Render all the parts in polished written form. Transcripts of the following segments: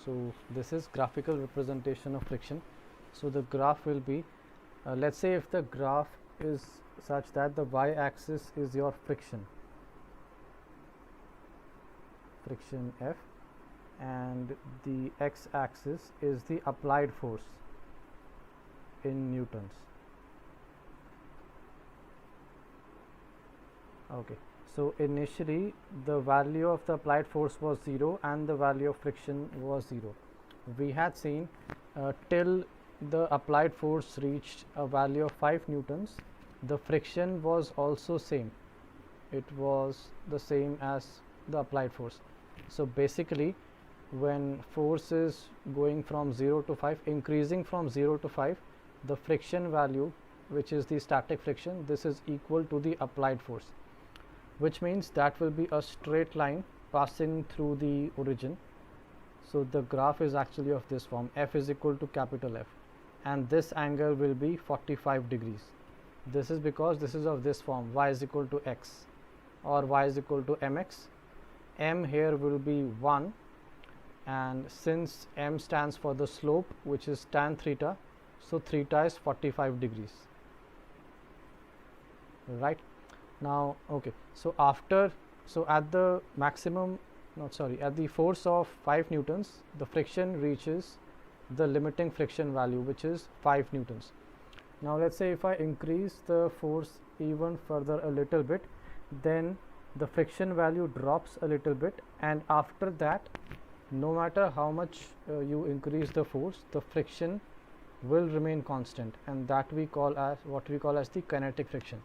So this is graphical representation of friction. So the graph will be, let's say if the graph is such that the y-axis is your friction F, and the x-axis is the applied force in newtons. Okay, so initially the value of the applied force was 0 and the value of friction was 0. We had seen till the applied force reached a value of 5 newtons, the friction was also same. It was the same as the applied force. So basically, when force is going from 0 to 5, increasing from 0 to 5, the friction value, which is the static friction, this is equal to the applied force, which means that will be a straight line passing through the origin. So the graph is actually of this form: F is equal to capital F, and this angle will be 45 degrees. This is because this is of this form: y is equal to x or y is equal to mx. M here will be 1, and since m stands for the slope, which is tan theta, so theta is 45 degrees, right? Now, okay, so at the maximum, at the force of 5 newtons, the friction reaches the limiting friction value, which is 5 newtons. Now let's say if I increase the force even further a little bit, then the friction value drops a little bit, and after that, no matter how much you increase the force, the friction will remain constant, and that we call as what we call as the kinetic friction.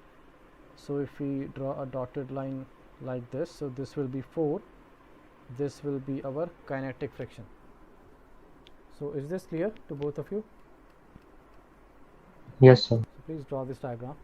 So if we draw a dotted line like this, so this will be 4, this will be our kinetic friction. So is this clear to both of you? Yes, sir. So please draw this diagram.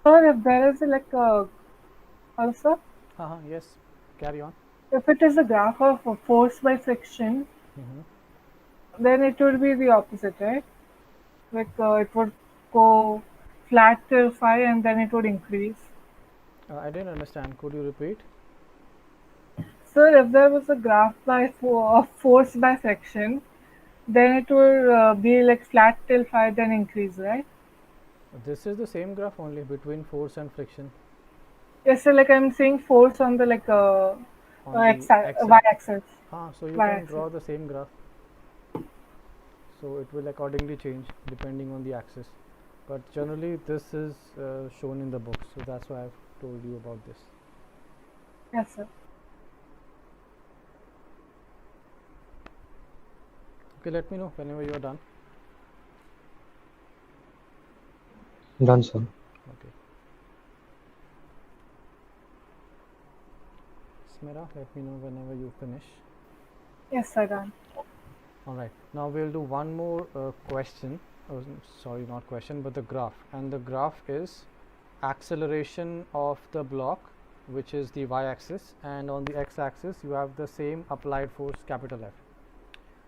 Or if there is like a also, Yes, carry on. if it is a graph of a force by friction, Mm-hmm. then it would be the opposite, right? Like it would go flat till 5 and then it would increase. I didn't understand. Could you repeat? So if there was a graph of force by friction, then it would be like flat till 5 then increase, right? This is the same graph only between force and friction Yes, so like I'm saying force on the on the y-axis. so you can Y-axis. draw the same graph. So it will accordingly change depending on the axis. But generally, this is shown in the book. So that's why I've told you about this. Yes, sir. Okay, let me know whenever you are done. Done, sir. Okay. Smira, let me know whenever you finish. Yes, sir, done. Alright, now we'll do one more question. Oh, sorry, not question, but the graph. And the graph is acceleration of the block, which is the y-axis, and on the x-axis you have the same applied force, capital F.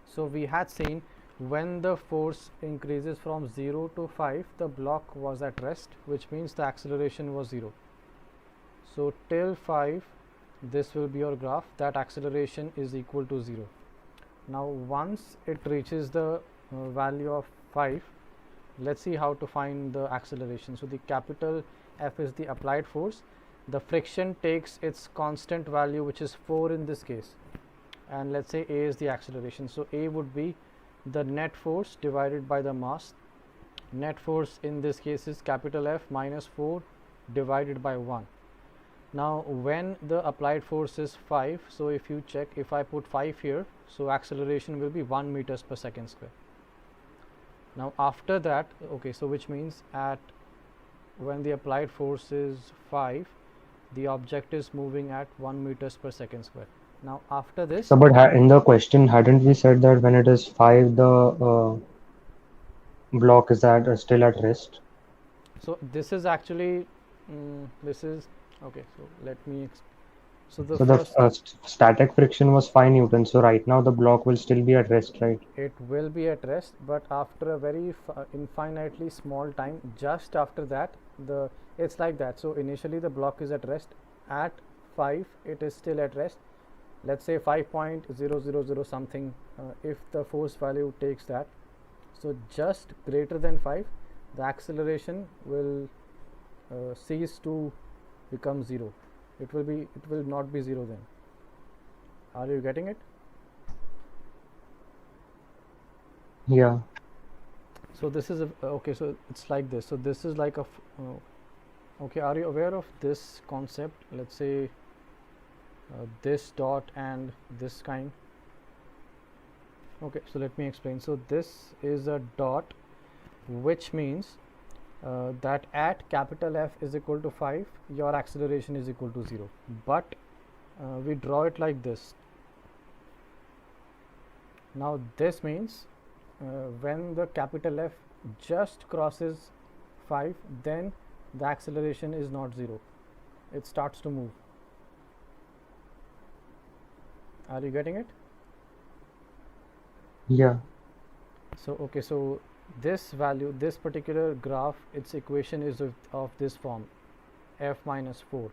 So we had seen when the force increases from 0 to 5, the block was at rest, which means the acceleration was 0. So till 5, this will be your graph, that acceleration is equal to 0. Now once it reaches the value of 5, let's see how to find the acceleration. So the capital F is the applied force, the friction takes its constant value, which is 4 in this case, and let's say A is the acceleration. So A would be the net force divided by the mass. Net force in this case is capital F minus 4 divided by 1. Now when the applied force is 5, so if you check, if I put 5 here, so acceleration will be 1 meters per second square. Now after that, okay, so which means at when the applied force is 5, the object is moving at 1 meters per second square. Now after this, So, but in the question, hadn't we said that when it is 5, the block is still at rest? so this is actually this is okay, so let me so the So the first, static friction was 5 newtons. So right now the block will still be at rest, right? it will be at rest, but after a very infinitely small time, just after that, the it's like that. So initially the block is at rest at 5, it is still at rest, let's say 5.000 something, if the force value takes that. So just greater than 5, the acceleration will cease to become 0. It will not be 0 then. Are you getting it? Yeah. So this is a, okay, so it's like this. So this is like a okay, are you aware of this concept? Let's say this dot and this kind. Okay, so let me explain. So this is a dot, which means that at capital F is equal to 5, your acceleration is equal to 0. But we draw it like this. Now this means when the capital F just crosses 5, then the acceleration is not 0, it starts to move. Are you getting it? Yeah. So okay, so this value, this particular graph, its equation is of this form, f minus 4.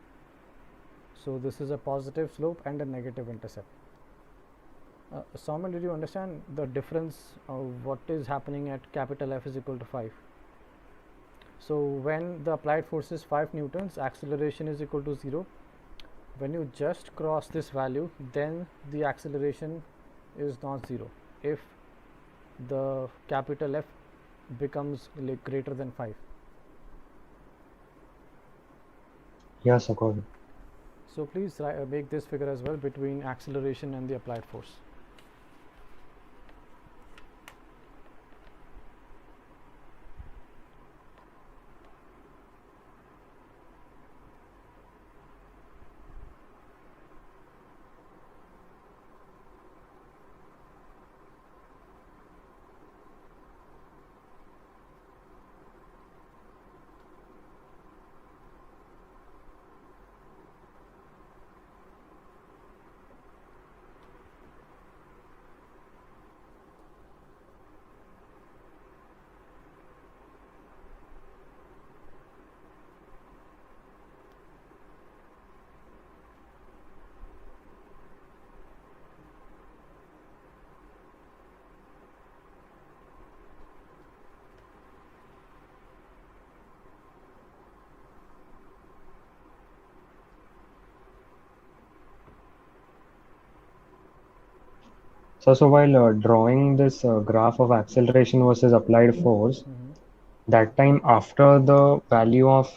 So this is a positive slope and a negative intercept. Soumya, did you understand the difference of what is happening at capital F is equal to 5? So when the applied force is 5 newtons, acceleration is equal to 0. When you just cross this value, then the acceleration is not 0 if the capital F becomes like greater than 5. Yes, according. So please make this figure as well between acceleration and the applied force. So while drawing this graph of acceleration versus applied force, that time after the value of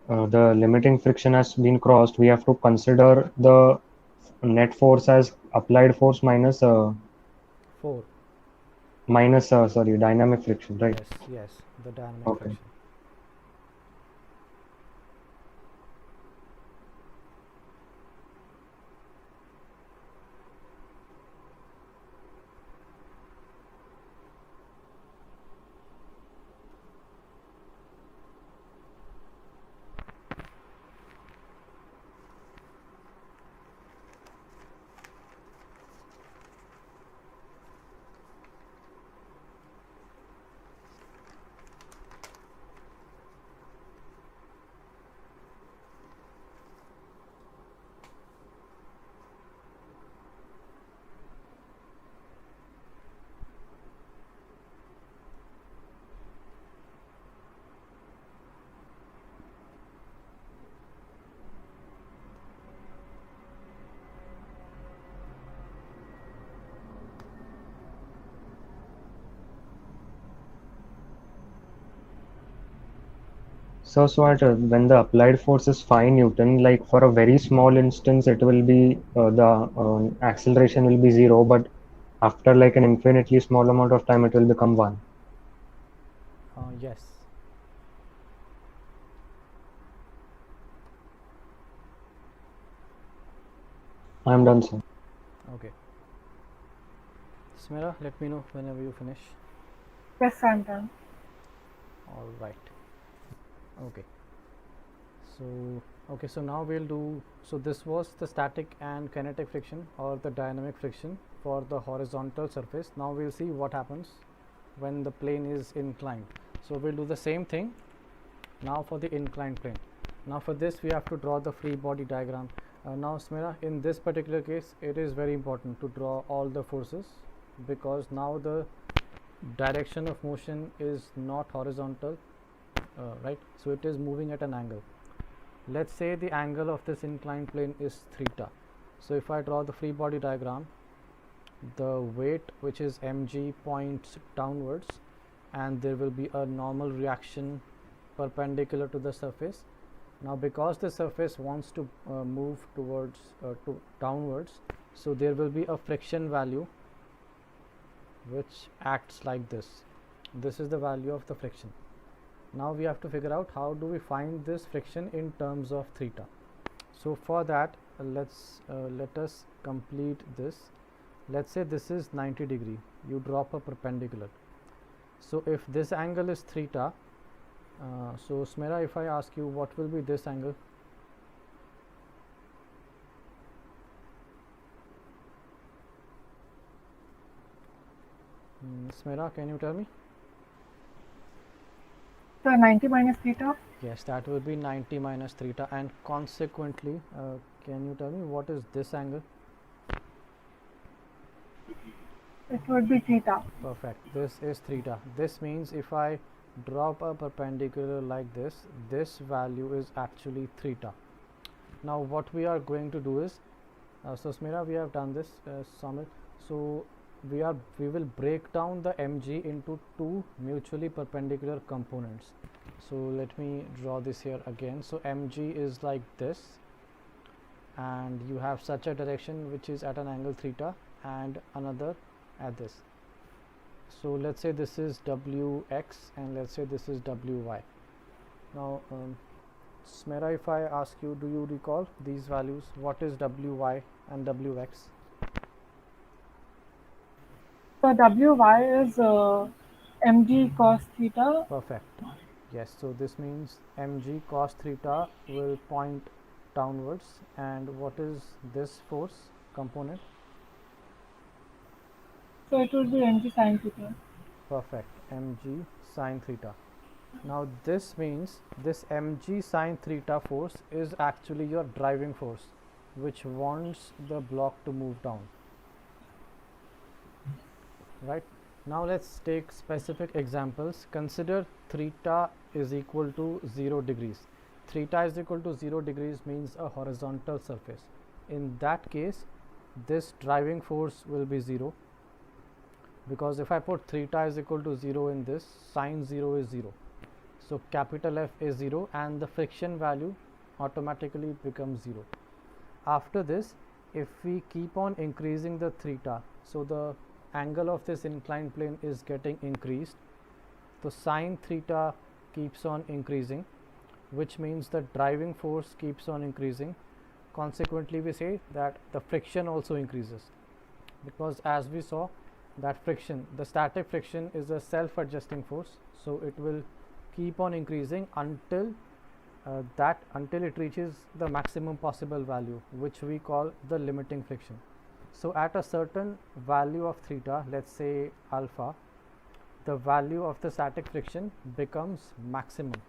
the limiting friction has been crossed, we have to consider the net force as applied force minus 4. sorry, dynamic friction, right? Yes, the dynamic Okay. friction. So at when the applied force is 5 Newton, like for a very small instance, it will be the acceleration will be 0, but after like an infinitely small amount of time, it will become 1. Yes. I am done, sir. Okay. Smira, let me know whenever you finish. Yes, I'm done. All right. Okay. So okay, so now we'll do, so this was the static and kinetic friction or the dynamic friction for the horizontal surface. Now we'll see what happens when the plane is inclined. So we'll do the same thing now for the inclined plane. Now for this we have to draw the free body diagram. Now Smira, in this particular case it is very important to draw all the forces, because now the direction of motion is not horizontal, right? So it is moving at an angle. Let's say the angle of this inclined plane is theta. So if I draw the free body diagram, the weight, which is mg, points downwards, and there will be a normal reaction perpendicular to the surface. Now because the surface wants to move towards downwards, so there will be a friction value which acts like this. This is the value of the friction. Now we have to figure out how do we find this friction in terms of theta. So for that, let us complete this. Let's say this is 90 degree. You drop a perpendicular. So if this angle is theta, so Smira, if I ask you what will be this angle? Smira, can you tell me? So 90 minus theta? Yes, that will be 90 minus theta, and consequently, can you tell me what is this angle? It would be theta. Perfect. This is theta. This means if I drop a perpendicular like this, this value is actually theta. Now what we are going to do is, so Smira, we have done this, Samir. So we will break down the mg into two mutually perpendicular components. So let me draw this here again. So mg is like this, and you have such a direction which is at an angle theta, and another at this. So let's say this is wx, and let's say this is wy. Now Smera, if I ask you, do you recall these values? What is wy and wx? So wy is mg cos theta. Perfect. Yes, so this means mg cos theta will point downwards, and what is this force component? So it would be mg sin theta. Perfect, mg sin theta. Now this means this mg sin theta force is actually your driving force, which wants the block to move down. Right? Now let's take specific examples. Consider theta is equal to 0 degrees. Theta is equal to 0 degrees means a horizontal surface. In that case, this driving force will be 0, because if I put theta is equal to 0 in this, sine 0 is 0. So capital F is 0, and the friction value automatically becomes 0. After this, if we keep on increasing the theta, so the angle of this inclined plane is getting increased, so sine theta keeps on increasing, which means the driving force keeps on increasing. Consequently, we say that the friction also increases, because as we saw that friction, the static friction is a self-adjusting force, so it will keep on increasing until until it reaches the maximum possible value, which we call the limiting friction. So at a certain value of theta, let's say alpha, the value of the static friction becomes maximum.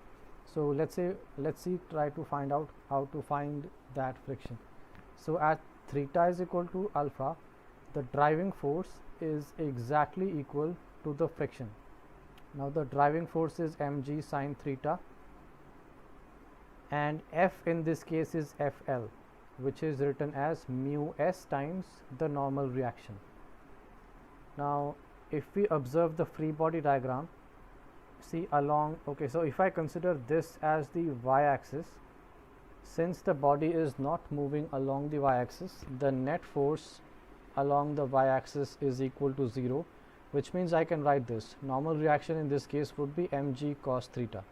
So let's see, try to find out how to find that friction. So at theta is equal to alpha, the driving force is exactly equal to the friction. Now the driving force is mg sin theta, and F in this case is FL, which is written as mu s times the normal reaction. Now if we observe the free body diagram, see along, okay, so if I consider this as the y-axis, since the body is not moving along the y-axis, the net force along the y-axis is equal to 0, which means I can write this. Normal reaction in this case would be mg cos theta.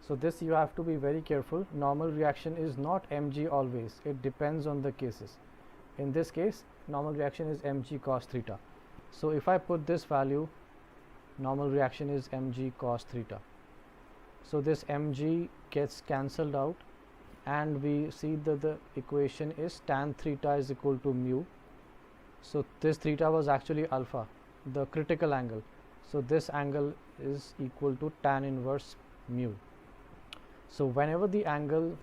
So this you have to be very careful. Normal reaction is not mg always. It depends on the cases. In this case, normal reaction is mg cos theta. So if I put this value, normal reaction is mg cos theta. So this mg gets cancelled out, and we see that the equation is tan theta is equal to mu. So this theta was actually alpha, the critical angle. So this angle is equal to tan inverse mu. So whenever the angle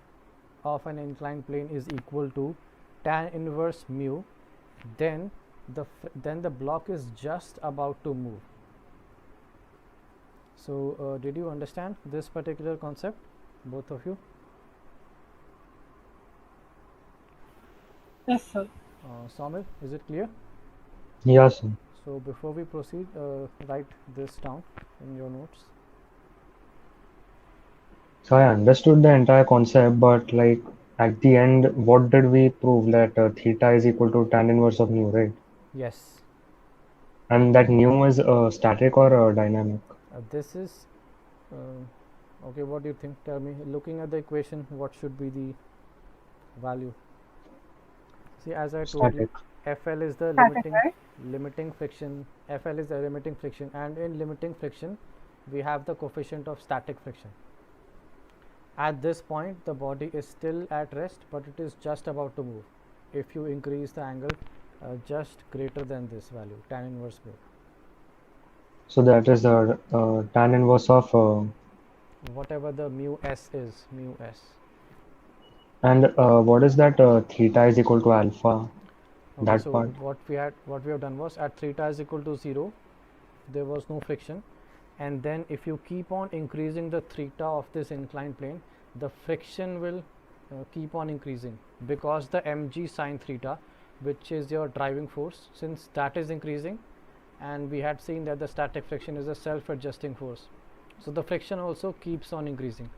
of an inclined plane is equal to tan inverse mu, then the block is just about to move. So did you understand this particular concept, both of you? Yes, sir. Saumil, is it clear? Yes, sir. So before we proceed, write this down in your notes. So I understood the entire concept, but like at the end, what did we prove that theta is equal to tan inverse of mu, right? Yes, And that mu is static or dynamic? this is okay. What do you think? Tell me. Looking at the equation, what should be the value? See, as I told you, Static. FL is the Static, right? limiting friction. FL is the limiting friction, and in limiting friction, we have the coefficient of static friction. At this point, the body is still at rest, but it is just about to move. If you increase the angle just greater than this value, tan inverse mu. So that is the tan inverse of Whatever the mu s is, mu s. and what is that theta is equal to alpha? Okay, That so part. what we have done was at theta is equal to 0, there was no friction, and then if you keep on increasing the theta of this inclined plane, the friction will keep on increasing, because the mg sine theta, which is your driving force, since that is increasing, and we had seen that the static friction is a self-adjusting force, so the friction also keeps on increasing.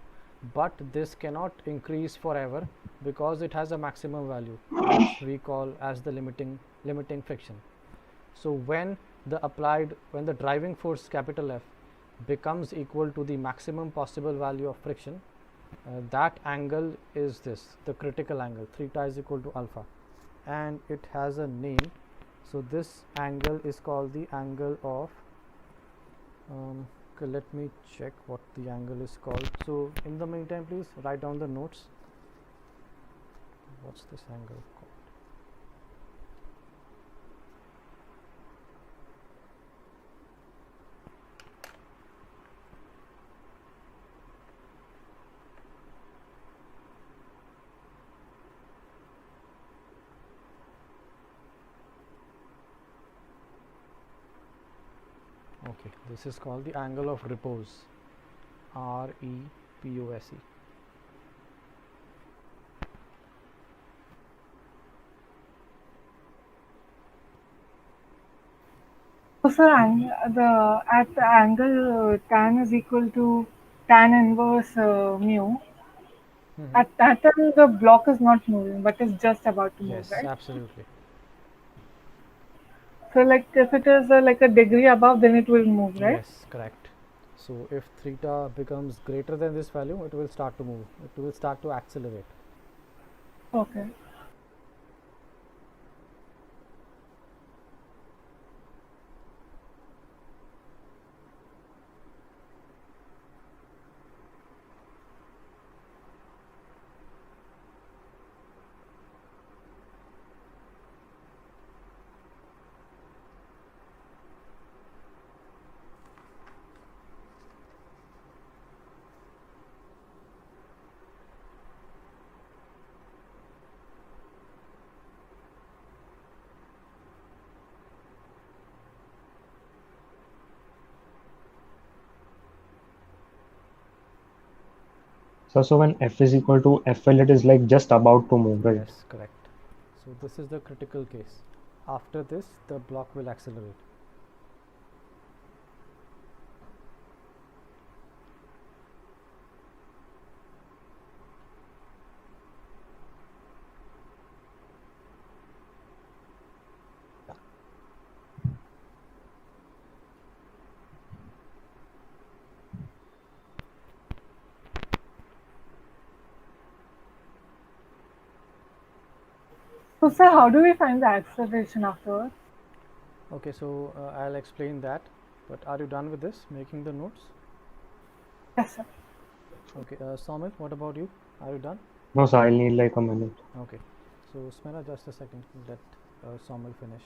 But this cannot increase forever, because it has a maximum value, which we call as the limiting friction. So when the driving force capital F becomes equal to the maximum possible value of friction, that angle is the critical angle. Theta is equal to alpha, and it has a name. So this angle is called the angle of okay, let me check what the angle is called. So in the meantime, please write down the notes. What's this angle called? Okay, this is called the angle of repose, REPOSE. So, sir, at the angle tan is equal to tan inverse mu. At that time, the block is not moving, but is just about to move, Yes, right? absolutely. So, like if it is like a degree above, then it will move, right? Yes, correct. So if theta becomes greater than this value, it will start to move. It will start to accelerate. Okay. So when F is equal to FL, it is like just about to move, right? Yes, correct. So this is the critical case. After this, the block will accelerate. So, sir, how do we find the acceleration afterwards? Okay, so I'll explain that, but are you done with this, making the notes? Yes, sir. Okay, Somit, what about you? Are you done? No, so I'll need like a minute. Okay, so Smera, just a second, let Somil finish.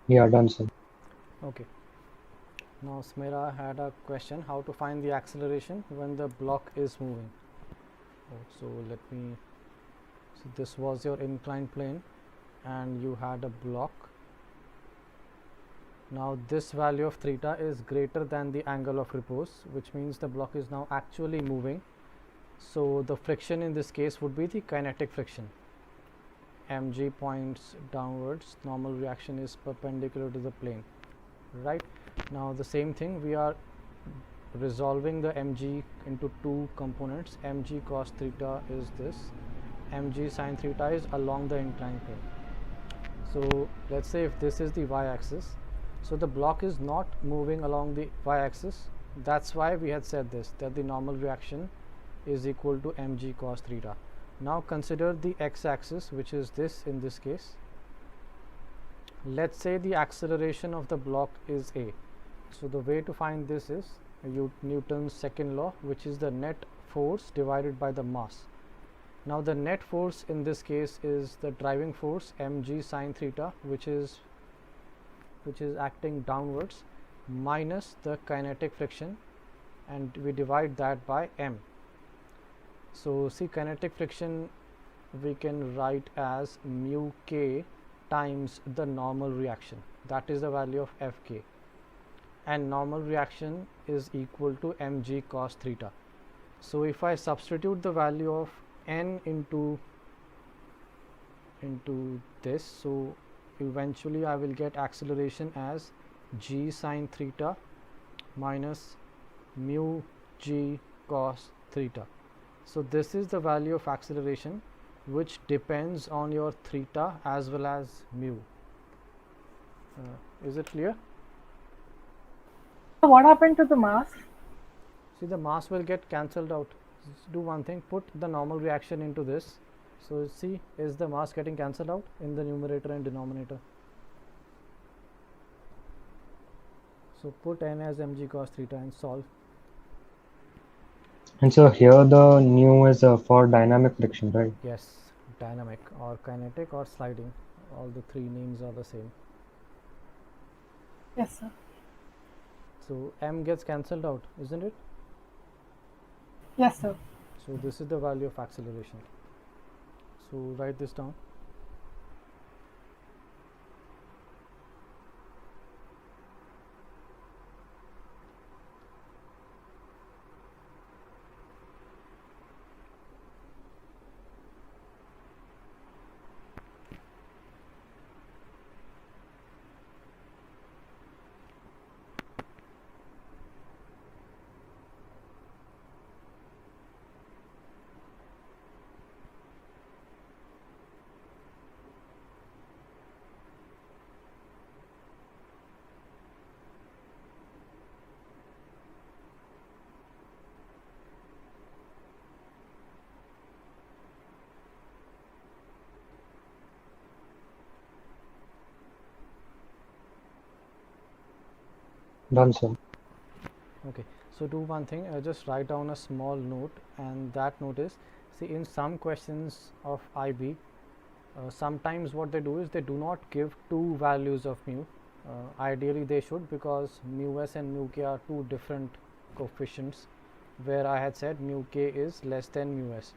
Yeah, done, sir. Okay, now Smera had a question, how to find the acceleration when the block is moving. So let me, so this was your inclined plane and you had a block. Now this value of theta is greater than the angle of repose, which means the block is now actually moving. So the friction in this case would be the kinetic friction. Mg points downwards, normal reaction is perpendicular to the plane, right? Now the same thing, we are resolving the mg into two components. Mg cos theta is this, mg sin theta is along the inclined plane. So let's say if this is the y-axis, so the block is not moving along the y-axis. That's why we had said this, that the normal reaction is equal to mg cos theta. Now consider the x-axis, which is this in this case. Let's say the acceleration of the block is a. So the way to find this is Newton's second law, which is the net force divided by the mass. Now the net force in this case is the driving force mg sin theta, which is acting downwards, minus the kinetic friction, and we divide that by m. So see, kinetic friction we can write as mu k times the normal reaction, that is the value of Fk, and normal reaction is equal to mg cos theta. So if I substitute the value of n into this, so eventually I will get acceleration as g sin theta minus mu g cos theta. So this is the value of acceleration, which depends on your theta as well as mu. Is it clear? So what happened to the mass? See, the mass will get cancelled out. Do one thing, put the normal reaction into this. So see, is the mass getting cancelled out in the numerator and denominator? So put n as mg cos theta and solve. And so here the nu is for dynamic friction, right? Yes, dynamic or kinetic or sliding, all the three names are the same. Yes, sir. So m gets cancelled out, isn't it? Yes, sir. So this is the value of acceleration. So write this down. Done, sir. Okay, so do one thing, just write down a small note, and that note is, see, in some questions of IB, sometimes what they do is they do not give two values of mu. Ideally they should, because mu s and mu k are two different coefficients, where I had said mu k is less than mu s.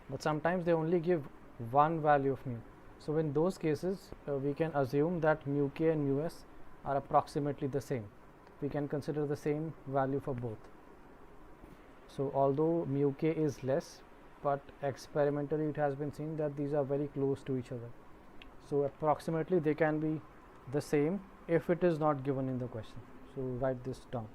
but sometimes they only give one value of mu. So in those cases we can assume that mu k and mu s are approximately the same. We can consider the same value for both. So although mu k is less, but experimentally it has been seen that these are very close to each other. So approximately they can be the same if it is not given in the question. So write this down.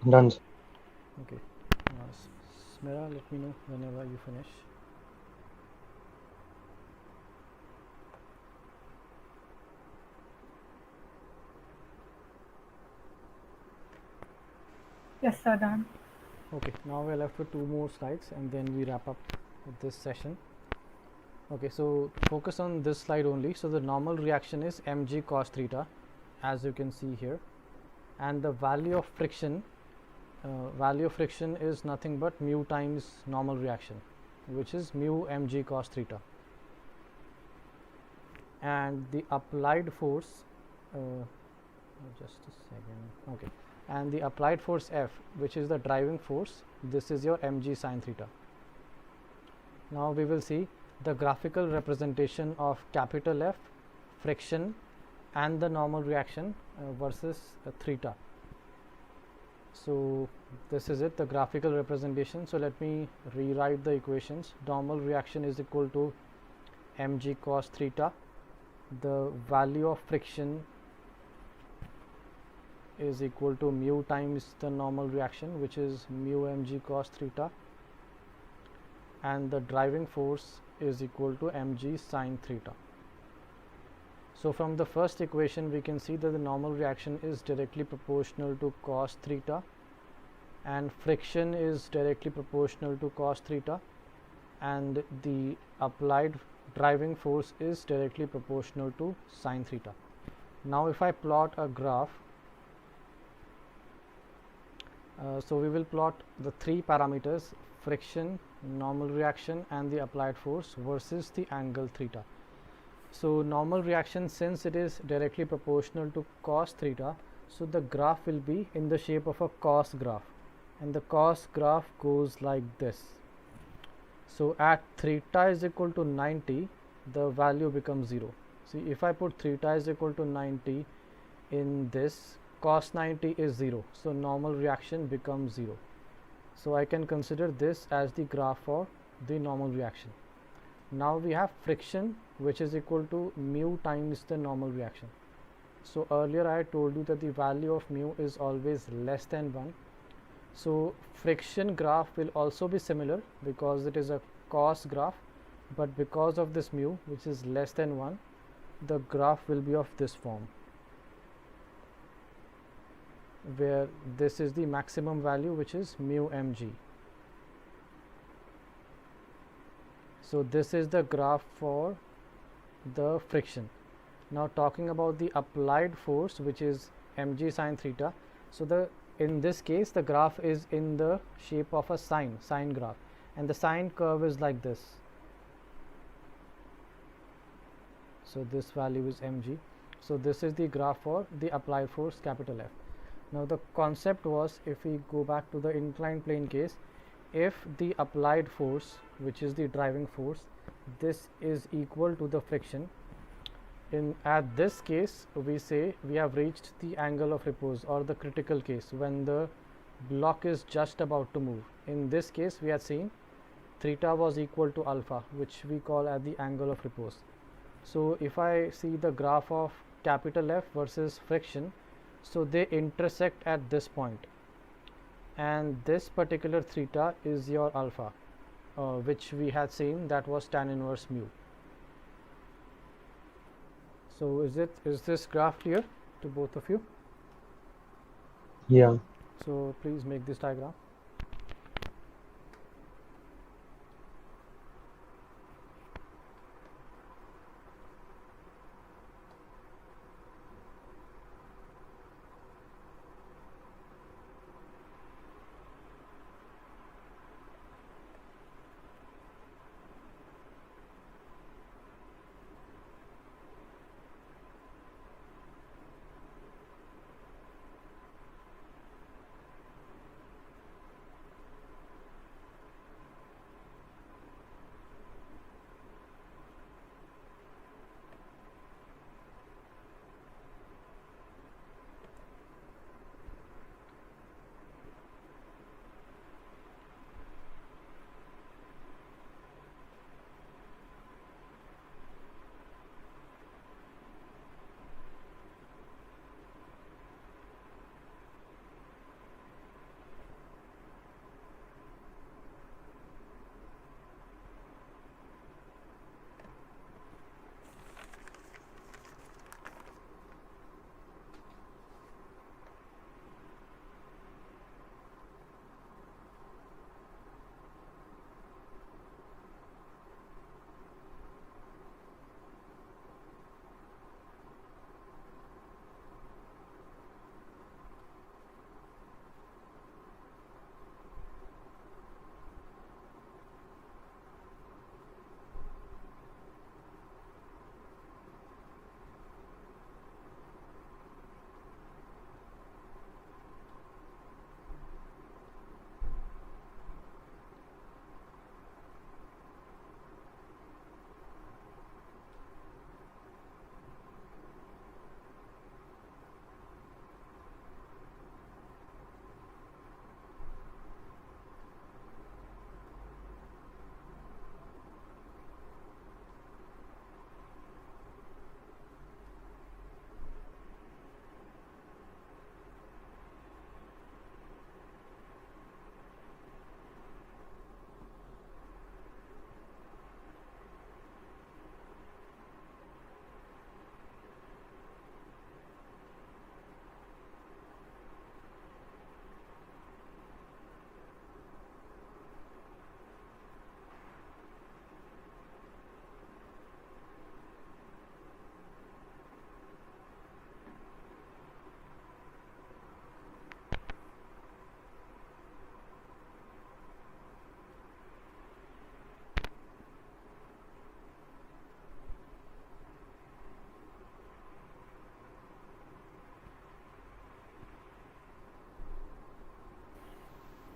Done. Okay. Smira, let me know whenever you finish. Yes, sir, done. Okay, now we are left with 2 more slides and then we wrap up with this session. Okay, so focus on this slide only. So the normal reaction is mg cos theta, as you can see here, and the value of friction is nothing but mu times normal reaction, which is mu mg cos theta, and the applied force just a second. Okay, and the applied force F, which is the driving force, this is your mg sin theta. Now we will see the graphical representation of capital F, friction, and the normal reaction versus theta. So this is it, the graphical representation. So let me rewrite the equations. Normal reaction is equal to mg cos theta. The value of friction is equal to mu times the normal reaction, which is mu mg cos theta, and the driving force is equal to mg sin theta. So from the first equation we can see that the normal reaction is directly proportional to cos theta, and friction is directly proportional to cos theta, and the applied driving force is directly proportional to sin theta. Now if I plot a graph, so we will plot the 3 parameters: friction, normal reaction, and the applied force versus the angle theta. So normal reaction, since it is directly proportional to cos theta, so the graph will be in the shape of a cos graph, and the cos graph goes like this. So at theta is equal to 90, the value becomes 0. See, if I put theta is equal to 90 in this, cos 90 is 0, so normal reaction becomes 0. So I can consider this as the graph for the normal reaction. Now we have friction, which is equal to mu times the normal reaction. So earlier I told you that the value of mu is always less than 1. So friction graph will also be similar because it is a cos graph, but because of this mu, which is less than 1, the graph will be of this form, where this is the maximum value, which is mu mg. So this is the graph for the friction. Now talking about the applied force, which is mg sin theta. So in this case the graph is in the shape of a sine graph, and the sine curve is like this. So this value is mg. So this is the graph for the applied force capital F. Now the concept was, if we go back to the inclined plane case, if the applied force, which is the driving force, this is equal to the friction, at this case we say we have reached the angle of repose, or the critical case, when the block is just about to move. In this case we had seen theta was equal to alpha, which we call as the angle of repose. So if I see the graph of capital F versus friction, so they intersect at this point. and this particular theta is your alpha, which we had seen that was tan inverse mu. So is this graph clear to both of you? Yeah. So please make this diagram.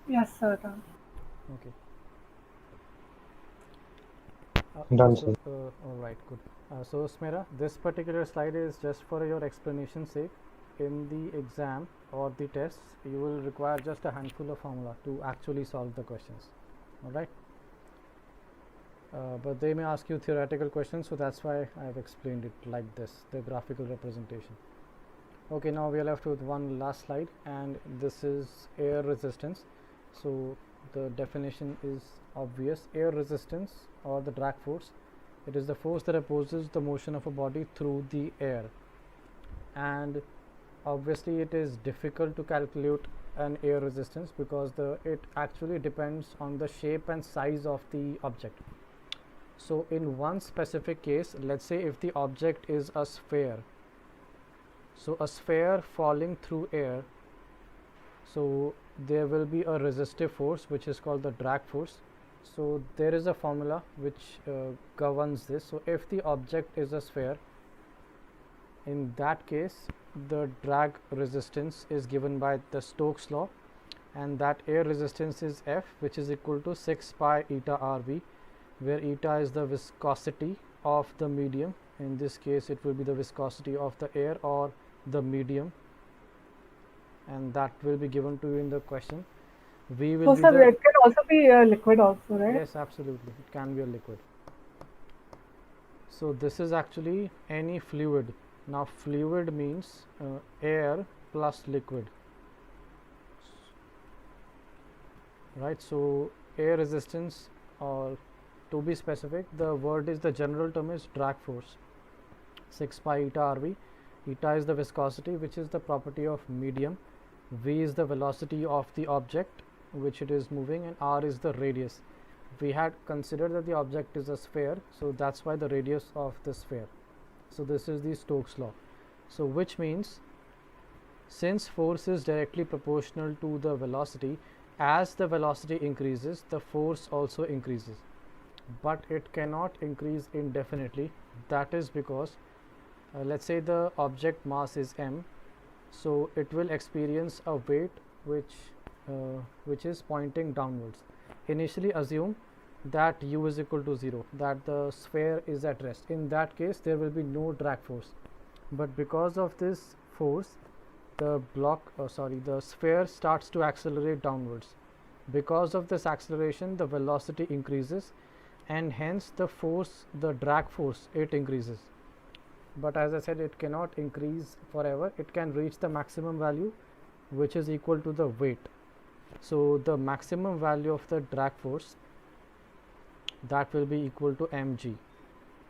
Yes, sir. Done. Okay. Done, sir. All right, good. So Smera, this particular slide is just for your explanation sake. In the exam or the tests, you will require just a handful of formula to actually solve the questions. All right. But they may ask you theoretical questions, so that's why I have explained it like this, the graphical representation. Okay, now we are left with one last slide, and this is air resistance. So the definition is obvious. Air resistance, or the drag force, it is the force that opposes the motion of a body through the air. And obviously it is difficult to calculate an air resistance because it actually depends on the shape and size of the object. So in one specific case, let's say if the object is a sphere, so a sphere falling through air, so there will be a resistive force which is called the drag force. So there is a formula which governs this. So if the object is a sphere, in that case the drag resistance is given by the Stokes law, and that air resistance is F, which is equal to 6 pi eta RV, where eta is the viscosity of the medium. In this case it will be the viscosity of the air or the medium, and that will be given to you in the question. V will So, be sir, the, it can also be a liquid also, right? yes, absolutely, it can be a liquid. So this is actually any fluid. Now fluid means air plus liquid. right? So air resistance, or to be specific, the word is, the general term is drag force, 6 pi eta rv. Eta is the viscosity, which is the property of medium. V is the velocity of the object which it is moving, and r is the radius. We had considered that the object is a sphere, so that's why the radius of the sphere. So this is the Stokes law. So which means, since force is directly proportional to the velocity, as the velocity increases, the force also increases, but it cannot increase indefinitely. That is because, let's say the object mass is m, so it will experience a weight which is pointing downwards. Initially assume that u is equal to 0, that the sphere is at rest. In that case, there will be no drag force, but because of this force, the sphere starts to accelerate downwards. Because of this acceleration, the velocity increases, and hence the force, the drag force, it increases. But as I said, it cannot increase forever. It can reach the maximum value, which is equal to the weight. So the maximum value of the drag force, that will be equal to mg,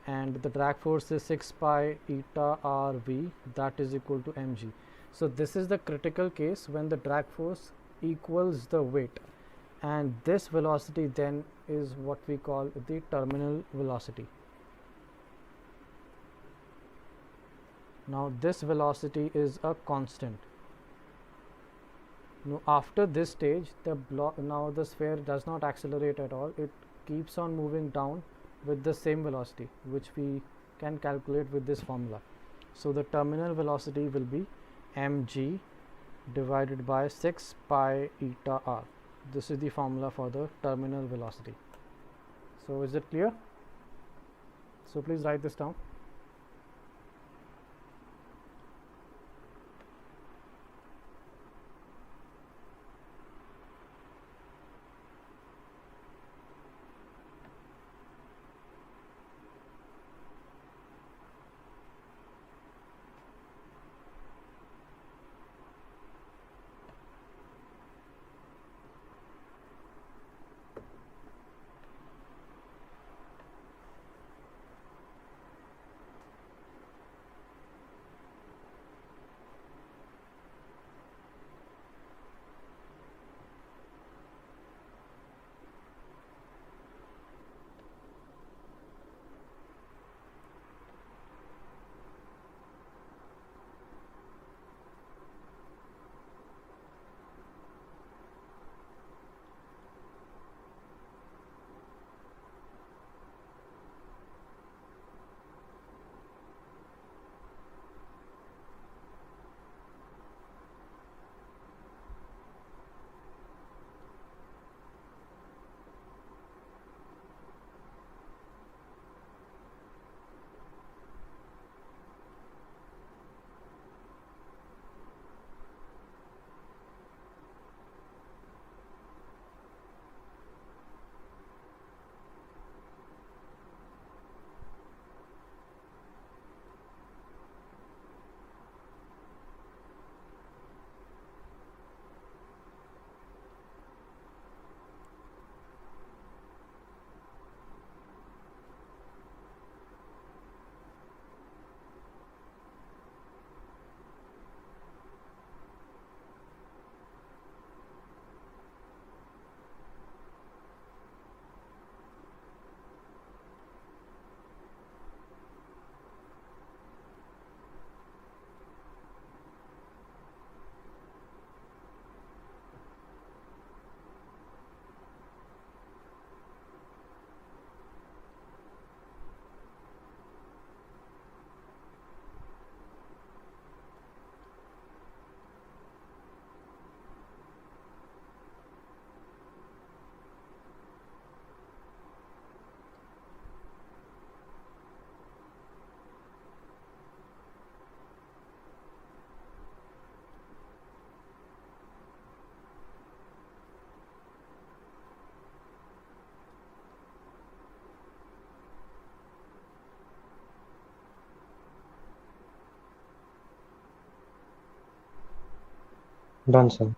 and the drag force is 6 pi eta rv, that is equal to mg. So this is the critical case when the drag force equals the weight, and this velocity then is what we call the terminal velocity. Now this velocity is a constant. Now after this stage, now the sphere does not accelerate at all. It keeps on moving down with the same velocity, which we can calculate with this formula. So the terminal velocity will be mg divided by 6 pi eta r. This is the formula for the terminal velocity. So is it clear? So please write this down. Done, sir.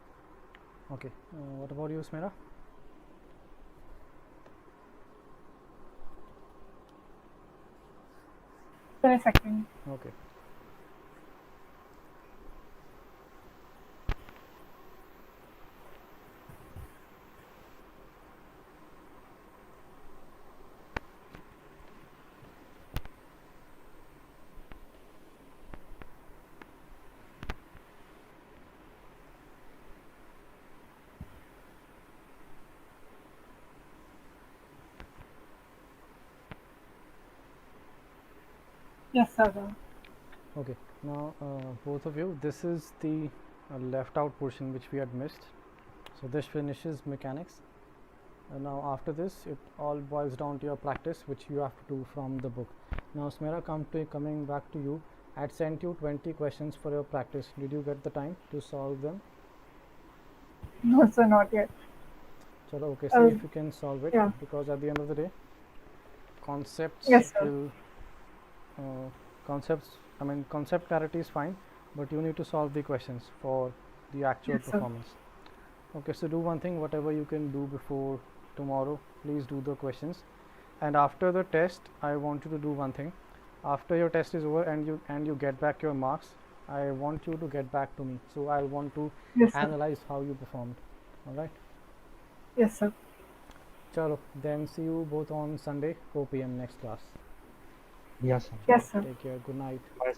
Okay. What about you, Smera? 22nd. Okay. Yes, sir. Okay. Now, both of you, this is the left out portion which we had missed. So this finishes mechanics. Now after this, it all boils down to your practice, which you have to do from the book. Now, Smera, coming back to you. I had sent you 20 questions for your practice. Did you get the time to solve them? No, sir, not yet. Chalo, okay, see Uh, if you can solve it, yeah. because at the end of the day, concepts Yes, sir. will uh, concepts I mean, concept clarity is fine, but you need to solve the questions for the actual Yes, sir. performance. Okay, so do one thing, whatever you can do before tomorrow, please do the questions. And after the test, I want you to do one thing. After your test is over and you get back your marks, I want you to get back to me, so I'll want to Yes, sir. analyze how you performed. All right. Yes, sir. Chalo, then see you both on Sunday 4 p.m. next class. Yes, sir. Yes, sir. Take care. Good night. Bye.